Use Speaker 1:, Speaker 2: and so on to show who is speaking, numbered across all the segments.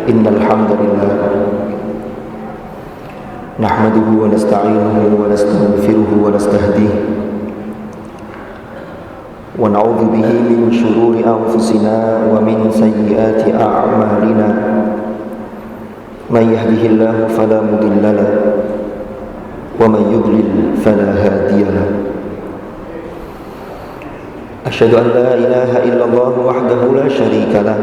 Speaker 1: إن الحمد لله نحمده ونستعينه ونستغفره ونستهديه ونعوذ به من شرور أنفسنا ومن سيئات أعمالنا من يهده الله فلا مضل له ومن يضلل فلا هادي له أشهد أن لا إله إلا الله وحده لا شريك له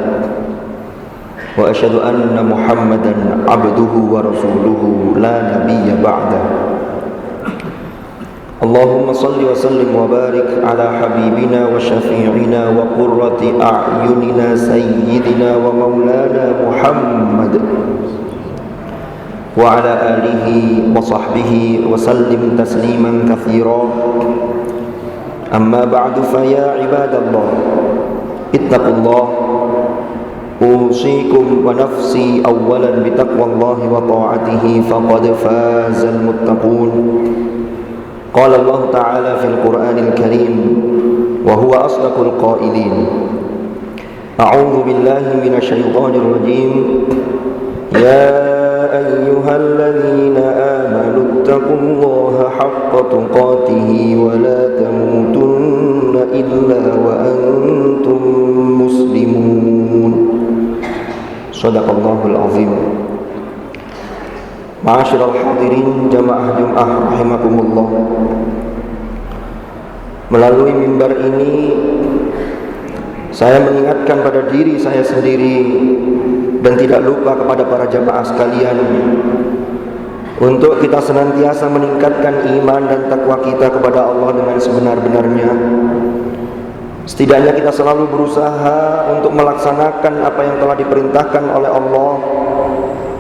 Speaker 1: وأشهد أن محمدا عبده ورسوله لا نبي بعده اللهم صل وسلم وبارك على حبيبنا وشفيعنا وقرة أعيننا سيدنا ومولانا محمد وعلى آله وصحبه وسلم تسليما كثيرا أما بعد فيا عباد الله اتقوا الله أوصيكم ونفسي أولا بتقوى الله وطاعته فقد فاز المتقون قال الله تعالى في القرآن الكريم وهو أصدق القائلين أعوذ بالله من الشيطان الرجيم يا أيها الذين آمنوا اتقوا الله حق تقاته ولا تموتن إلا وأنتم مسلمون صدق الله العظيم. Ma'asyiral hadirin jamaah Jumat rahimakumullah. Melalui mimbar ini saya mengingatkan pada diri saya sendiri dan tidak lupa kepada para jamaah sekalian untuk kita senantiasa meningkatkan iman dan takwa kita kepada Allah dengan sebenar-benarnya. Setidaknya kita selalu berusaha untuk melaksanakan apa yang telah diperintahkan oleh Allah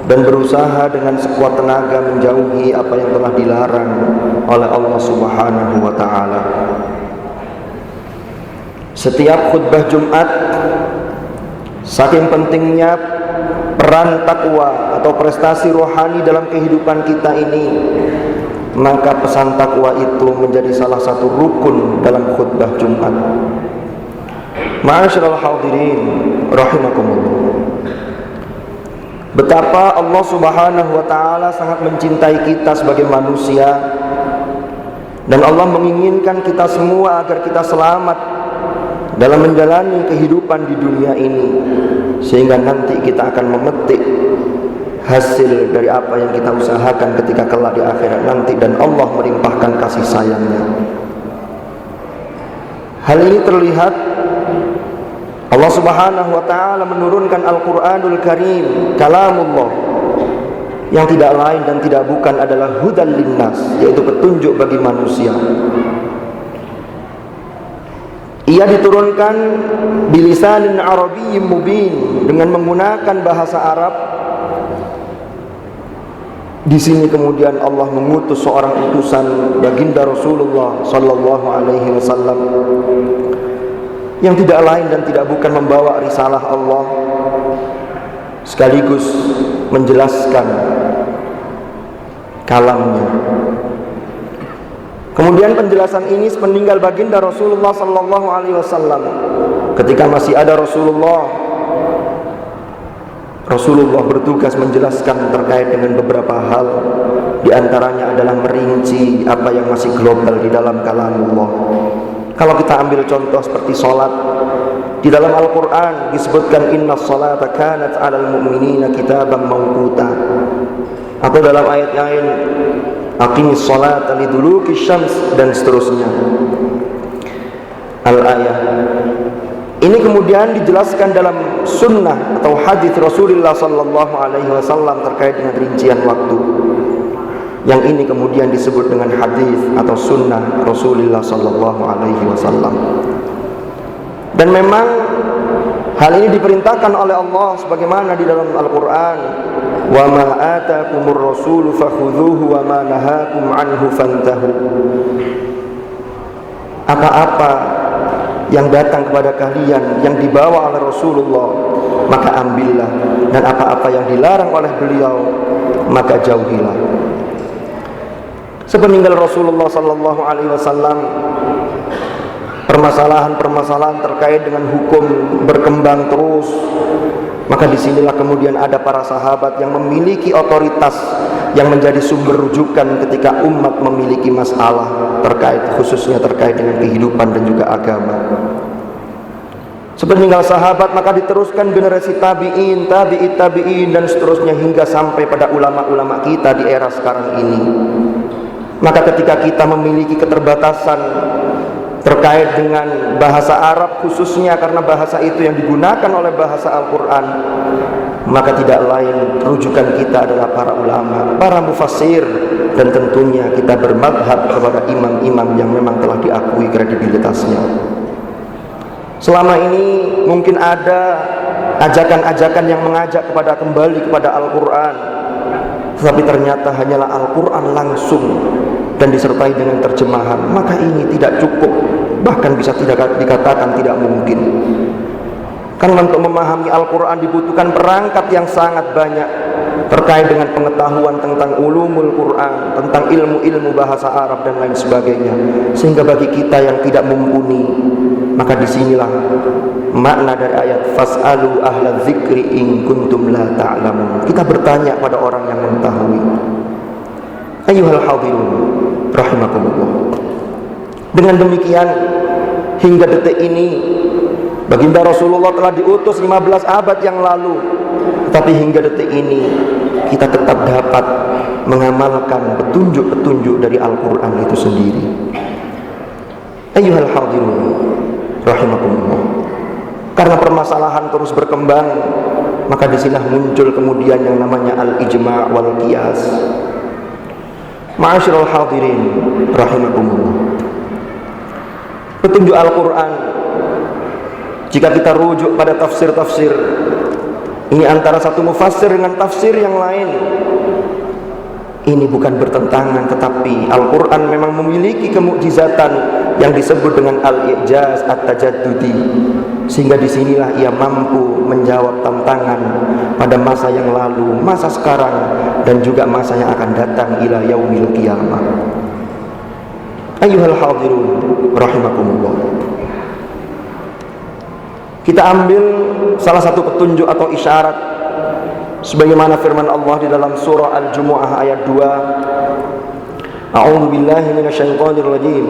Speaker 1: dan berusaha dengan sekuat tenaga menjauhi apa yang telah dilarang oleh Allah Subhanahu wa taala. Setiap khutbah Jumat, saking pentingnya peran takwa atau prestasi rohani dalam kehidupan kita ini, maka pesan takwa itu menjadi salah satu rukun dalam khutbah Jumat. Ma'asyiral hadirin rahimakumullah. Betapa Allah Subhanahu wa taala sangat mencintai kita sebagai manusia, dan Allah menginginkan kita semua agar kita selamat dalam menjalani kehidupan di dunia ini, sehingga nanti kita akan memetik hasil dari apa yang kita usahakan ketika kelak di akhirat nanti, dan Allah melimpahkan kasih sayangnya. Hal ini terlihat Allah Subhanahu wa taala menurunkan Al-Qur'anul Karim, kalamullah, yang tidak lain dan tidak bukan adalah hudal linnas, yaitu petunjuk bagi manusia. Ia diturunkan bilisanin arabiyyin mubin, dengan menggunakan bahasa Arab. Di sini kemudian Allah mengutus seorang utusan baginda Rasulullah sallallahu alaihi wasallam yang tidak lain dan tidak bukan membawa risalah Allah sekaligus menjelaskan kalamnya. Kemudian penjelasan ini sepeninggal baginda Rasulullah sallallahu alaihi wasallam. Ketika masih ada Rasulullah bertugas menjelaskan terkait dengan beberapa hal. Di antaranya adalah merinci apa yang masih global di dalam kalamullah. Kalau kita ambil contoh seperti sholat, di dalam Al-Quran disebutkan innas sholata kanat 'alal mu'minina kitaban mawquta. Atau dalam ayat lain aqimis sholata liduluki syams, dan seterusnya. Al-ayah ini kemudian dijelaskan dalam sunnah atau hadis Rasulullah sallallahu alaihi wasallam terkait dengan rincian waktu. Yang ini kemudian disebut dengan hadis atau sunnah Rasulullah sallallahu alaihi wasallam. Dan memang hal ini diperintahkan oleh Allah sebagaimana di dalam Al-Qur'an, "Wa ma atakumur rasulu fakhudhuhu wa ma nahakum anhu fantahu." Apa-apa yang datang kepada kalian yang dibawa oleh Rasulullah, maka ambillah, dan apa-apa yang dilarang oleh beliau, maka jauhilah. Sepeninggal Rasulullah sallallahu alaihi wasallam, permasalahan-permasalahan terkait dengan hukum berkembang terus, Maka disinilah kemudian ada para sahabat yang memiliki otoritas yang menjadi sumber rujukan ketika umat memiliki masalah khususnya terkait dengan kehidupan dan juga agama. Sepeninggal sahabat maka diteruskan generasi tabi'in, tabi'in dan seterusnya hingga sampai pada ulama-ulama kita di era sekarang ini. Maka ketika kita memiliki keterbatasan terkait dengan bahasa Arab khususnya karena bahasa itu yang digunakan oleh bahasa Al-Quran, maka tidak lain rujukan kita adalah para ulama, para mufassir, dan tentunya kita bermadhab kepada imam-imam yang memang telah diakui kredibilitasnya. Selama ini mungkin ada ajakan-ajakan yang mengajak kepada kembali kepada Al-Quran, tetapi ternyata hanyalah Al-Quran langsung dan disertai dengan terjemahan. Maka ini tidak cukup, bahkan bisa tidak dikatakan tidak mungkin. Karena untuk memahami Al-Quran dibutuhkan perangkat yang sangat banyak terkait dengan pengetahuan tentang ulumul Quran, tentang ilmu-ilmu bahasa Arab dan lain sebagainya. Sehingga bagi kita yang tidak mumpuni, maka disinilah makna dari ayat fas'alu ahla dzikri in kuntum la ta'lamun. Kita bertanya pada orang yang mengetahui. Ayyuhal hadirun rahimakumullah. Dengan demikian hingga detik ini baginda Rasulullah telah diutus 15 abad yang lalu, tetapi hingga detik ini kita tetap dapat mengamalkan petunjuk-petunjuk dari Al-Quran itu sendiri. Ayyuhal hadirun rahimakumullah. Karena permasalahan terus berkembang, maka disinilah muncul kemudian yang namanya al-ijma' wal qiyas. Ma'asyiral hadirin rahimakumullah. Petunjuk Al-Quran, jika kita rujuk pada tafsir-tafsir, ini antara satu mufassir dengan tafsir yang lain, ini bukan bertentangan, tetapi Al-Quran memang memiliki kemukjizatan yang disebut dengan al-i'jaz at-tajaddudi, sehingga disinilah ia mampu menjawab tantangan pada masa yang lalu, masa sekarang, dan juga masa yang akan datang ila yaumil qiyamah. Ayyuhal hadirun rahimakumullah. Kita ambil salah satu petunjuk atau isyarat sebagaimana firman Allah di dalam surah Al-Jumu'ah ayat 2. A'udzu billahi minasyaitonir rajim.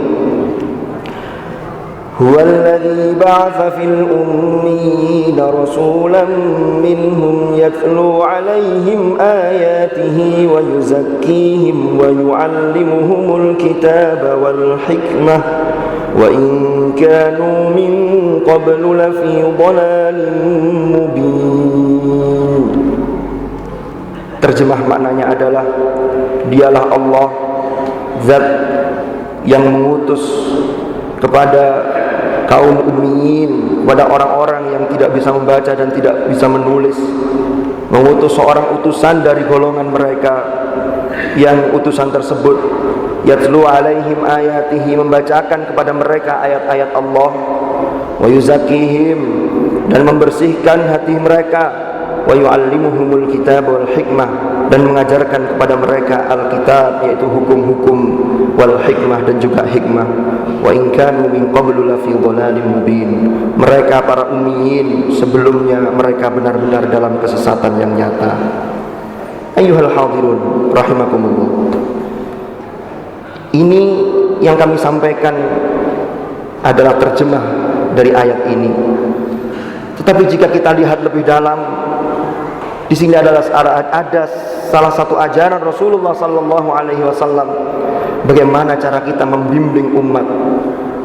Speaker 1: Huwallazi ba'atsa fil ummiyina rasulan minhum yatlu 'alaihim ayatihi wa yuzakkihim wa yu'allimuhumul kitaba wal hikmah wa in kanu min qablu lafi dhalalin mubin. Terjemah maknanya adalah dialah Allah zat yang mengutus kepada kaum ummiyin, kepada orang-orang yang tidak bisa membaca dan tidak bisa menulis, mengutus seorang utusan dari golongan mereka, yang utusan tersebut yatlu alaihim ayatihi, membacakan kepada mereka ayat-ayat Allah, wa yuzakkihim, dan membersihkan hati mereka, wa yu'allimuhumul kitab wal hikmah, dan mengajarkan kepada mereka Alkitab, yaitu hukum-hukum, wal hikmah, dan juga hikmah. Wa in kanu min qablu lafi dhalalin mubin. Mereka para ummiyin sebelumnya mereka benar-benar dalam kesesatan yang nyata. Ayyuhal hadirun rahimakumullah. Ini yang kami sampaikan adalah terjemah dari ayat ini. Tetapi jika kita lihat lebih dalam, di sini adalah ada salah satu ajaran Rasulullah sallallahu alaihi wasallam bagaimana cara kita membimbing umat,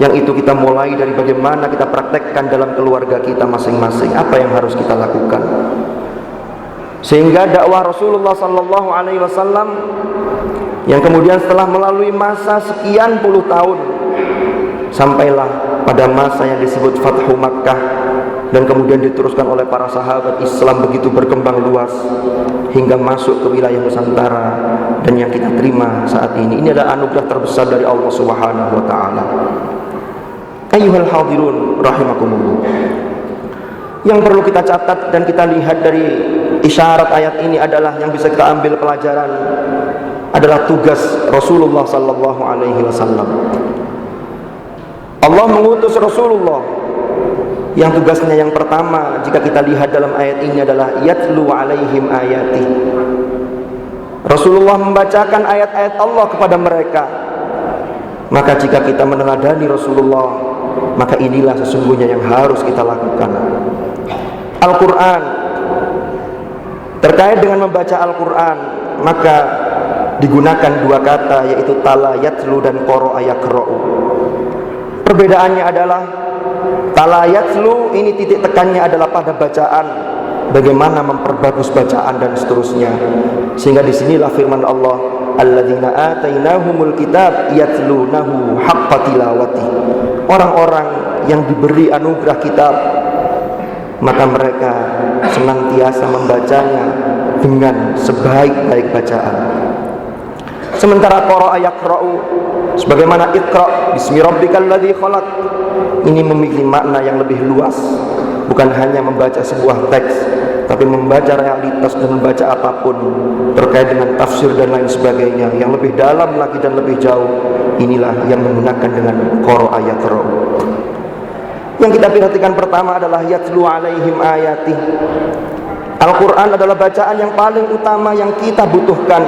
Speaker 1: yang itu kita mulai dari bagaimana kita praktekkan dalam keluarga kita masing-masing, apa yang harus kita lakukan, sehingga dakwah Rasulullah sallallahu alaihi wasallam yang kemudian setelah melalui masa sekian puluh tahun sampailah pada masa yang disebut Fathu Makkah, dan kemudian diteruskan oleh para sahabat. Islam begitu berkembang luas hingga masuk ke wilayah Nusantara, dan yang kita terima saat ini adalah anugerah terbesar dari Allah Subhanahu wa taala. Ayyuhal hadirun rahimakumullah. Yang perlu kita catat dan kita lihat dari isyarat ayat ini adalah, yang bisa kita ambil pelajaran adalah tugas Rasulullah sallallahu alaihi wasallam. Allah mengutus Rasulullah yang tugasnya yang pertama jika kita lihat dalam ayat ini adalah yatlu alaihim ayati. Rasulullah membacakan ayat-ayat Allah kepada mereka. Maka jika kita meneladani Rasulullah, maka inilah sesungguhnya yang harus kita lakukan. Al-Quran, terkait dengan membaca Al-Quran, maka digunakan dua kata, yaitu tala yatlu dan qara'a yaqra'u. Perbedaannya adalah tala yatlu ini titik tekannya adalah pada bacaan, bagaimana memperbagus bacaan dan seterusnya. Sehingga disinilah firman Allah, alladzina atainahumul kitab yatlunahu haqqa tilawati. Orang-orang yang diberi anugerah kitab, maka mereka senantiasa membacanya dengan sebaik-baik bacaan. Sementara qara'a yaqra'u, sebagaimana iqra' bismi rabbikal ladzi khalaq, ini memiliki makna yang lebih luas, bukan hanya membaca sebuah teks, tapi membaca realitas dan membaca apapun terkait dengan tafsir dan lain sebagainya yang lebih dalam lagi dan lebih jauh. Inilah yang menggunakan dengan qara'a yaqra'u. Yang kita perhatikan pertama adalah yatlu alaihim ayati. Al-Quran adalah bacaan yang paling utama yang kita butuhkan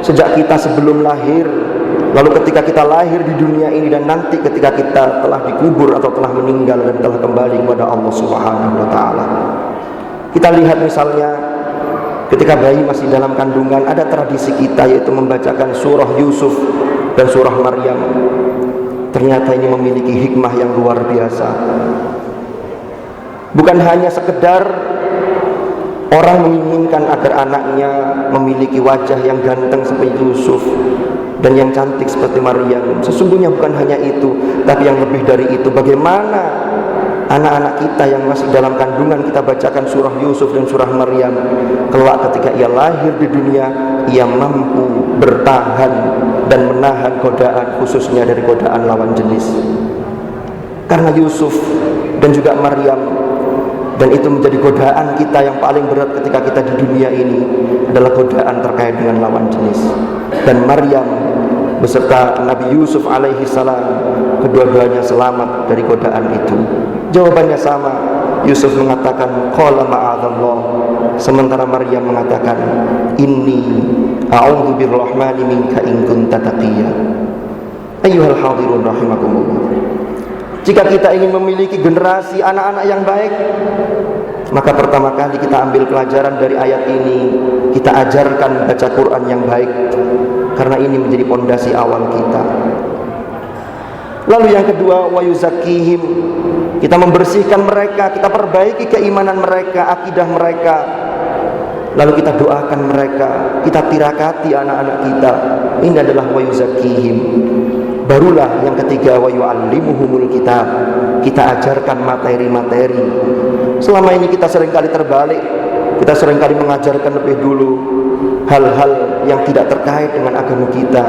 Speaker 1: sejak kita sebelum lahir, lalu ketika kita lahir di dunia ini, dan nanti ketika kita telah dikubur atau telah meninggal dan telah kembali kepada Allah Subhanahu wa ta'ala. Kita lihat misalnya ketika bayi masih dalam kandungan, ada tradisi kita yaitu membacakan surah Yusuf dan surah Maryam. Ternyata ini memiliki hikmah yang luar biasa. Bukan hanya sekedar orang menginginkan agar anaknya memiliki wajah yang ganteng seperti Yusuf dan yang cantik seperti Maryam. Sesungguhnya bukan hanya itu, tapi yang lebih dari itu, bagaimana anak-anak kita yang masih dalam kandungan kita bacakan surah Yusuf dan surah Maryam, kelak ketika ia lahir di dunia, ia mampu bertahan dan menahan godaan, khususnya dari godaan lawan jenis. Karena Yusuf dan juga Maryam, dan itu menjadi godaan kita yang paling berat ketika kita di dunia ini, adalah godaan terkait dengan lawan jenis. Dan Maryam beserta Nabi Yusuf alaihi salam, kedua-duanya selamat dari godaan itu. Jawabannya sama. Yusuf mengatakan qala ma'adzallah, sementara Maryam mengatakan inni a'udzu birrahmani minka in kunta taqiyya. Ayyuhal hadirun rahimakumullah. Jika kita ingin memiliki generasi anak-anak yang baik, maka pertama kali kita ambil pelajaran dari ayat ini, kita ajarkan baca Quran yang baik, karena ini menjadi pondasi awal kita. Lalu yang kedua, wa yuzakkihim, kita membersihkan mereka, kita perbaiki keimanan mereka, akidah mereka. Lalu kita doakan mereka, kita tirakati anak-anak kita. Ini adalah wa yuzakkihim. Barulah yang ketiga, wa yu'allimuhumul kitab, kita ajarkan materi-materi. Selama ini kita seringkali terbalik, kita seringkali mengajarkan lebih dulu hal-hal yang tidak terkait dengan agama kita,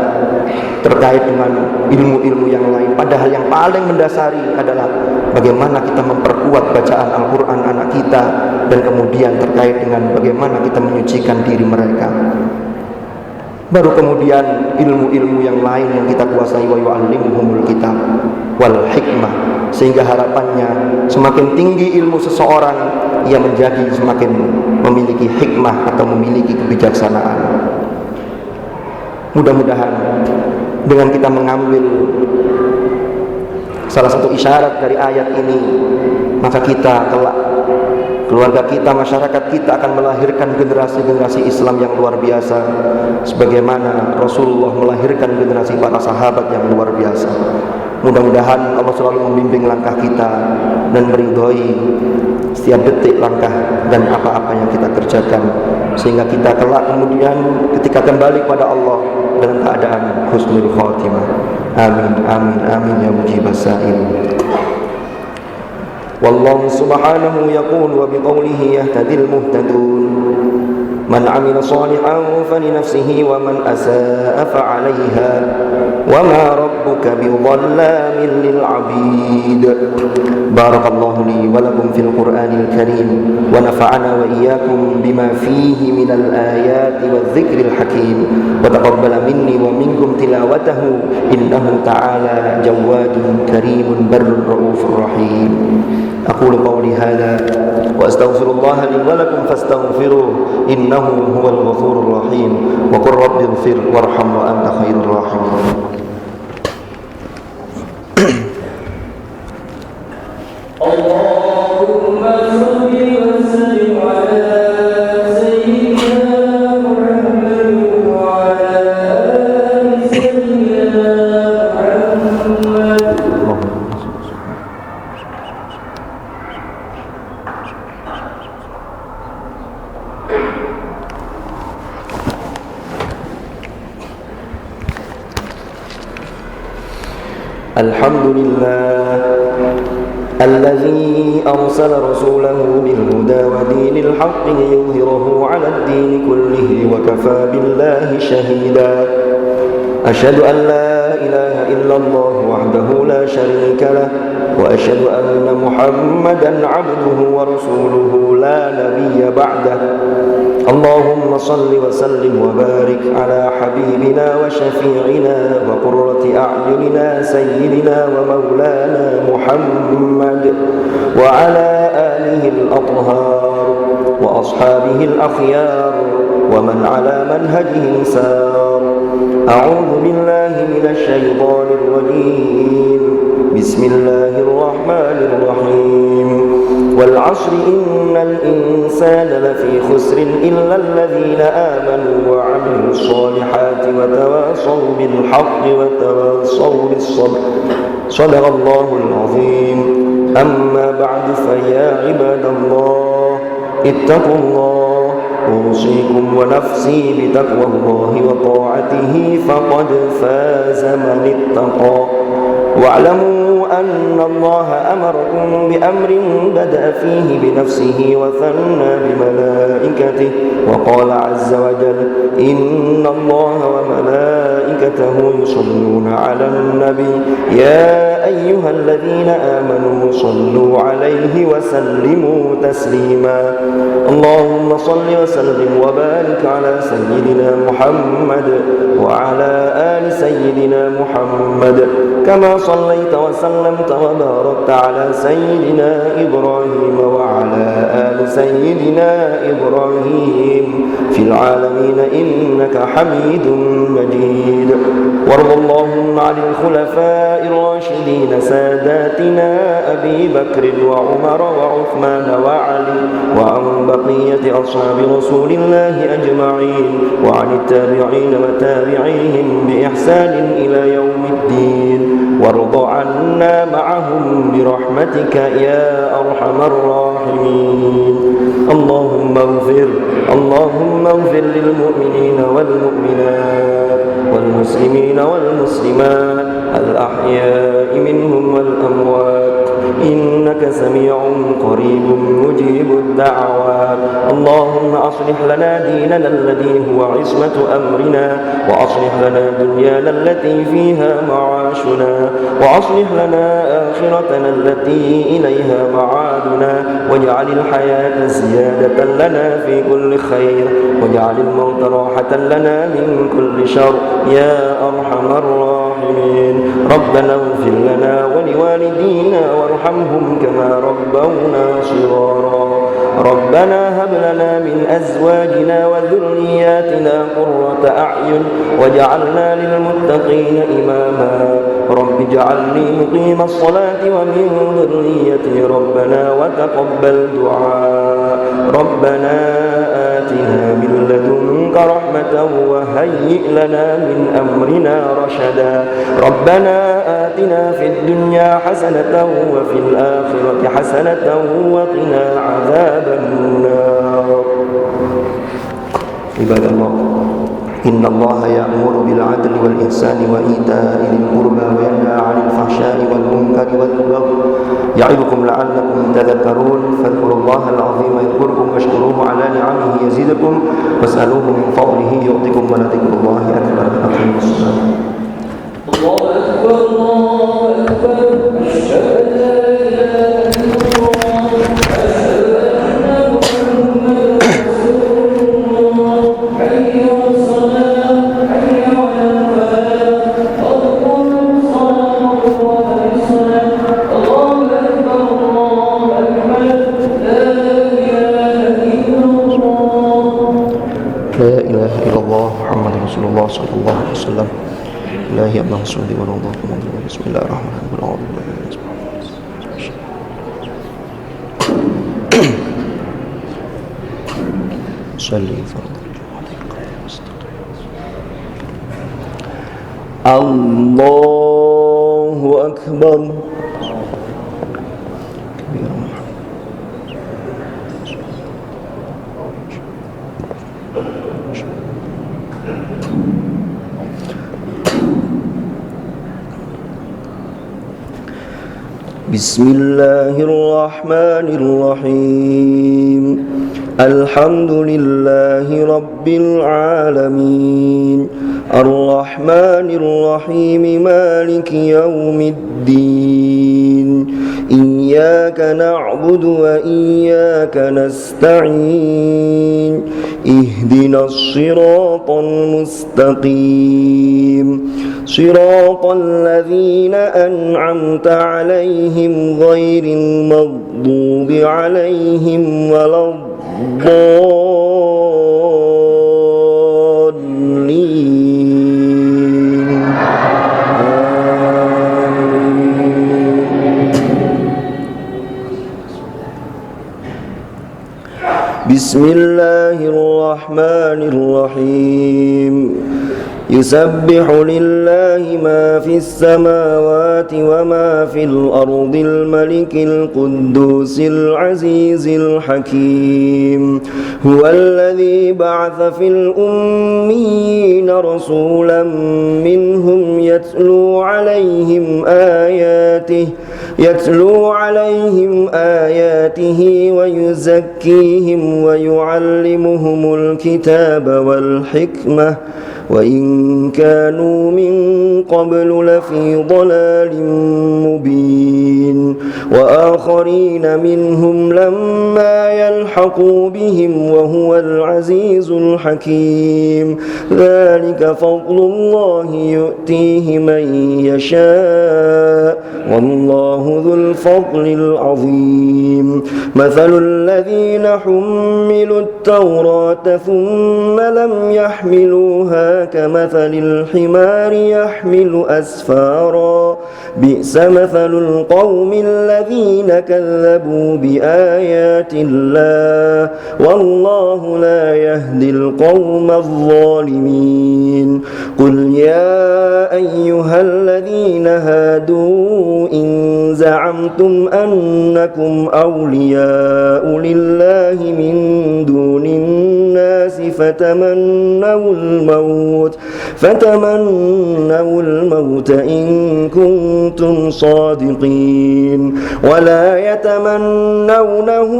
Speaker 1: terkait dengan ilmu-ilmu yang lain. Padahal yang paling mendasari adalah bagaimana kita memperkuat bacaan Al-Quran anak kita, dan kemudian terkait dengan bagaimana kita menyucikan diri mereka. Baru kemudian ilmu-ilmu yang lain yang kita kuasai, wa yu'allimuhumul kitab wal hikmah, sehingga harapannya semakin tinggi ilmu seseorang, ia menjadi semakin memiliki hikmah atau memiliki kebijaksanaan. Mudah-mudahan dengan kita mengambil salah satu isyarat dari ayat ini, maka kita kelak, keluarga kita, masyarakat kita akan melahirkan generasi-generasi Islam yang luar biasa, sebagaimana Rasulullah melahirkan generasi para sahabat yang luar biasa. Mudah-mudahan Allah selalu membimbing langkah kita dan meridhoi setiap detik langkah dan apa-apa yang kita kerjakan, sehingga kita kelak kemudian ketika kembali kepada Allah dalam keadaan husnul khatimah. Amin, amin, amin ya mujibas sa'il. Wallahu subhanahu yaqul wa biqaulihi yahtadil muhtadun. من عمل صالحا فلنفسه ومن أساء فعليها وما ربك بظلام للعبيد. بارك الله لي ولكم في القرآن الكريم ونفعنا وإياكم بما فيه من الآيات والذكر الحكيم، وتقبل مني ومنكم تلاوته إنه تعالى جواد كريم بر رؤوف رحيم. أقول قولي هذا وأستغفر الله لي ولكم فاستغفروه إنه هو الغفور الرحيم. وقل رب اغفر وارحم وأنت خير الراحمين.
Speaker 2: اللهم صل وسلم على سيدنا محمد وعلى آل سيدنا محمد.
Speaker 1: الحمد لله الذي أرسل رسوله بالهدى ودين الحق ليظهره على الدين كله وكفى بالله شهيدا. أشهد أن لا إله إلا الله وحده لا شريك له وأشهد أن محمدا عبده ورسوله لا نبي بعده. اللهم صل وسلم وبارك على حبيبنا وشفيعنا وقرة أعيننا سيدنا ومولانا محمد وعلى آله الأطهار وأصحابه الأخيار ومن على منهجهم سار. أعوذ بالله من الشيطان الرجيم. بسم الله الرحمن الرحيم. والعصر إن الإنسان لفي خسر إلا الذين آمنوا وعملوا الصالحات وتواصوا بالحق وتواصوا بالصبر. صدق الله العظيم. أما بعد فيا عباد الله اتقوا الله، أوصيكم ونفسي بتقوى الله وطاعته فقد فاز من اتقى. واعلموا أن الله أمركم بأمر بدأ فيه بنفسه وثنى بملائكته وقال عز وجل إن الله وملائكته يصلون على النبي يا أيها الذين آمنوا صلوا عليه وسلموا تسليما. اللهم صل وسلم وبارك على سيدنا محمد وعلى آل سيدنا محمد كما صليت وسلمت وباركت على سيدنا إبراهيم وعلى آل سيدنا إبراهيم في العالمين إنك حميد مجيد. وارض اللهم عن الخلفاء الراشدين ساداتنا أبي بكر وعمر وعثمان وعلي وعن بقية أصحاب رسول الله أجمعين وعن التابعين وتابعيهم بإحسان إلى يوم الدين. وارض عنا معهم برحمتك يا أرحم الراحمين. اللهم اغفر للمؤمنين والمؤمنات والمسلمين والمسلمات الأحياء منهم والأموات إنك سميع قريب مجيب الدعوات. اللهم أصلح لنا ديننا الذي هو عصمة أمرنا وأصلح لنا دنيانا التي فيها معاشنا وأصلح لنا آخرتنا التي إليها معادنا واجعل الحياة زيادة لنا في كل خير واجعل الموت راحة لنا من كل شر يا أرحم الراحمين. ربنا اغفر لنا ولوالدينا وارحمهم كما ربونا صغارا. ربنا هب لنا من أزواجنا وذرياتنا قرة أعين واجعلنا للمتقين إماما. رب اجعلني مقيم الصلاة ومن ذريتي ربنا وتقبل دعاء. ربنا آتنا من لدنك رحمة وهيئ لنا من أمرنا رشدا. ربنا آتنا في الدنيا حسنة وفي الآخرة حسنة وقنا عذاب النار. عباد الله إن الله يأمر بالعدل والإحسان وإيتاء ذي القربى وينهى عن الفحشاء والمنكر والبغي يعظكم لعلكم تذكرون فاذكروا الله العظيم يذكركم واشكروه على نعمه يزيدكم واسألوه من فضله يعطكم ولذكر الله أكبر. أقيموا الصلاة.
Speaker 2: الله أكبر الله أكبر أشهد أن لا إله إلا الله أشهد أن محمدا رسول الله حي على الصلاة حي على الفلاح أقم الصلاة وقم الصلاة الله أكبر الله أكبر لا إله إلا الله
Speaker 1: لا إله إلا الله محمد رسول الله صلى الله عليه وسلم. إلهي أبنى صلي ونوضاكم بسم الله الرحمن الرحيم. صلي فرض الله أكبر كبيرا. بسم الله الرحمن الرحيم. الحمد لله رب العالمين الرحمن الرحيم مالك يوم الدين إياك نعبد وإياك نستعين اهدنا الصراط المستقيم صراط الذين أنعمت عليهم غير المغضوب عليهم ولا الضالين. بسم الله الرحمن الرحيم. يسبح لله ما في السماوات وما في الأرض الملك القدوس العزيز الحكيم هو الذي بعث في الأميين رسولا منهم يتلو عليهم آياته ويزكيهم ويعلمهم الكتاب والحكمة وإن كانوا من قبل لفي ضلال مبين وآخرين منهم لما يلحقوا بهم وهو العزيز الحكيم ذلك فضل الله يؤتيه من يشاء والله ذو الفضل العظيم. مثل الذين حملوا التوراة ثم لم يحملوها كمثل الحمار يحمل أسفارا بئس مثل القوم الذين كذبوا بآيات الله والله لا يهدي القوم الظالمين. قل يا أيها الذين هادوا إن زعمتم أنكم أولياء لله من دون الناس فتمنوا الموت إن كنتم صادقين ولا يتمنونه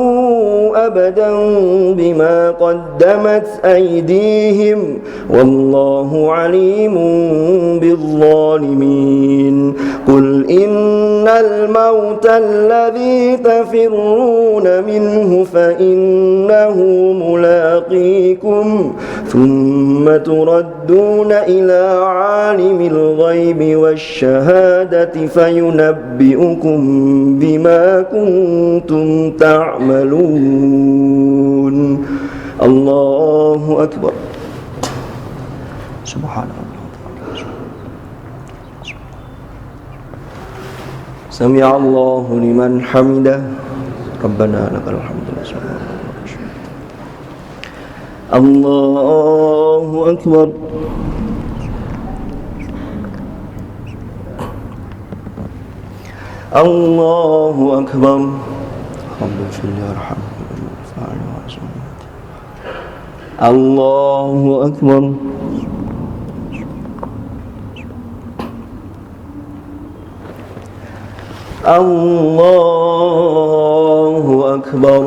Speaker 1: أبدا بما قدمت أيديهم والله عليم بالظالمين. قل إن الموت الذي تفرون منه فإنه ملاقيكم ثم تردون إلى عالم الغيب والشهادة فينبئكم بما كنتم تعملون. الله أكبر. سبحان الله. سمع الله لمن حمده ربنا لك الحمد. الله أكبر. الله أكبر. رب اغفر لي وارحمني الله أكبر. الله أكبر.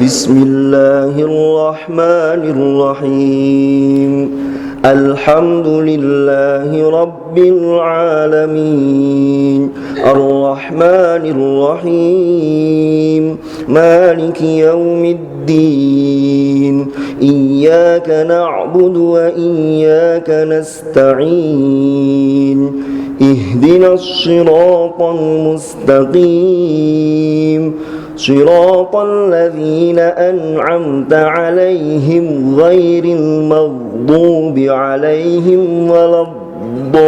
Speaker 1: بسم الله الرحمن الرحيم. الحمد لله رب العالمين الرحمن الرحيم مالك يوم الدين إياك نعبد وإياك نستعين اهدنا الصراط المستقيم صراط الذين أنعمت عليهم غير المغضوب عليهم ولا الضالين.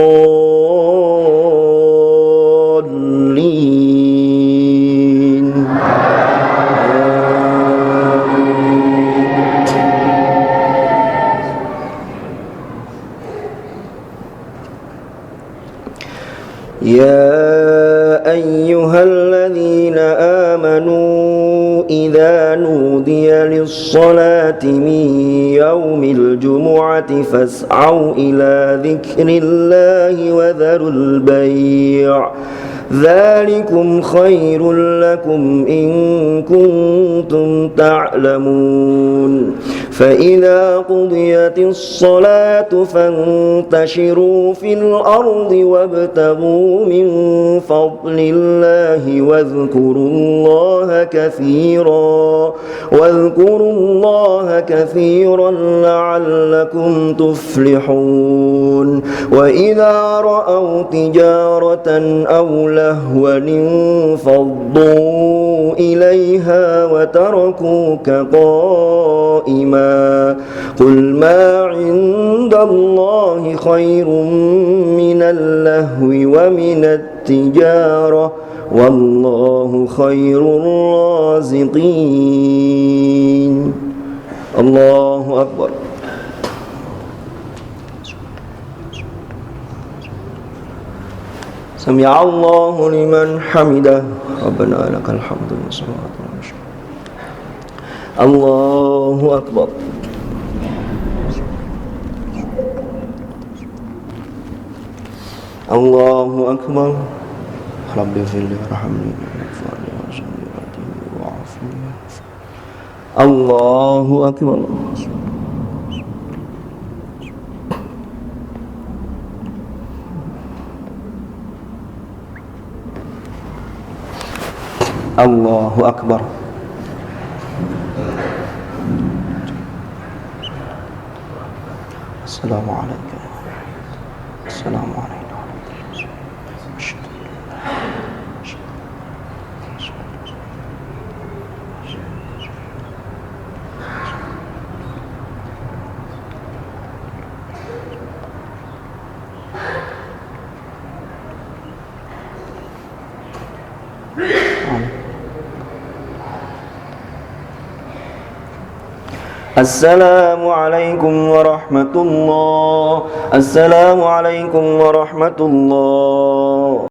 Speaker 1: يا أيها الذين آمنوا إذا نودي للصلاة من يوم الجمعة فاسعوا إلى ذكر الله وذروا البيع ذلكم خير لكم إن كنتم تعلمون. فإذا قضيت الصلاة فانتشروا في الأرض وابتغوا من فضل الله واذكروا الله كثيرا لعلكم تفلحون. وإذا رأوا تجارة أو لهوا انفضوا إليها وتركوك قائما قل ما عند الله خير من اللهو ومن التجارة والله خير الرازقين. الله أكبر. سمع الله لمن حمده ربنا لك الحمد والصلاة والسلام. الله أكبر. الله أكبر. رب اغفر لي وارحمني واغفرني وعافني. الله أكبر. الله أكبر. السلام عليكم. السلام عليكم. السلام عليكم ورحمة الله. السلام عليكم ورحمة الله.